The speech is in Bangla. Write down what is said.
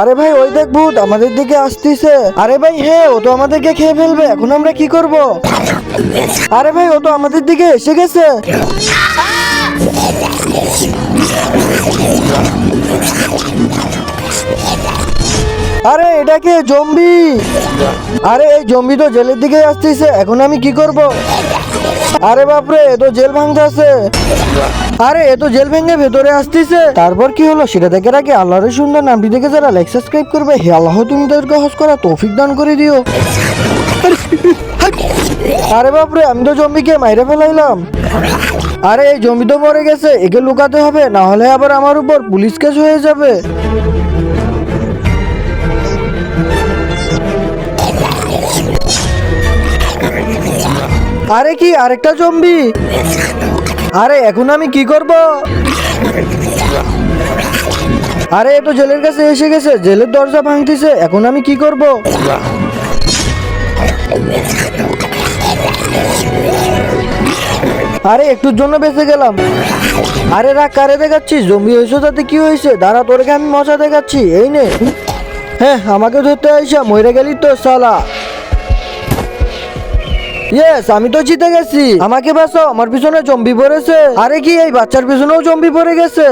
আরে ভাই ওই দেখ ভূত আমাদের দিকে আসতেছে। আরে ভাই হ্যাঁ, ও তো আমাদেরকে খেয়ে ফেলবে, এখন আমরা কি করব? আরে ভাই ও তো আমাদের দিকে এসে গেছে। আরে এটা কে? জম্বি। আরে এই জম্বি তো জেলের দিকে আসতেছে, এখন আমি কি করব? আরে বাপরে, এ তো জেল ভাঙতেছে। আরে এ তো জেল ভেঙে ভেতরে আসতেছে। তারপর কি হলো সেটা দেখার আগে আল্লাহর সুন্দর নামটি দেখে যারা লাইক সাবস্ক্রাইব করবে, হে আল্লাহ তুমি তাদেরকে হজ করা তৌফিক দান করে দিও। আরে বাপরে, আমি তো জম্বিকে মাইরে ফেলাইলাম। আরে এই জম্বি তো মরে গেছে, একে লুকাতে হবে, না হলে আবার আমার উপর পুলিশ কেস হয়ে যাবে। আরে কি আরেকটা জম্বি? আরে এখন আমি কি করব? আরে এ তো জেলের কাছে এসে গেছে, জেলের দরজা ভাঙতেছে, এখন আমি কি করব? আরে একটুর জন্য বেঁচে গেলাম। আরে রাগ কারে দেখাচ্ছিস? জম্বি হয়েছে তাতে কি হয়েছে? দাঁড়া, তোরকে আমি মজা দেখাচ্ছি, এই নে। হ্যাঁ, আমাকে ধরতে আইসা মরে গেলি তো শালা। ইয়েস, আমি তো জিতে গেছি। আমাকে বাঁচাও, আমার পিছনে জম্বি পড়েছে। আরে কি এই বাচ্চার পিছনেও জম্বি পড়ে গেছে?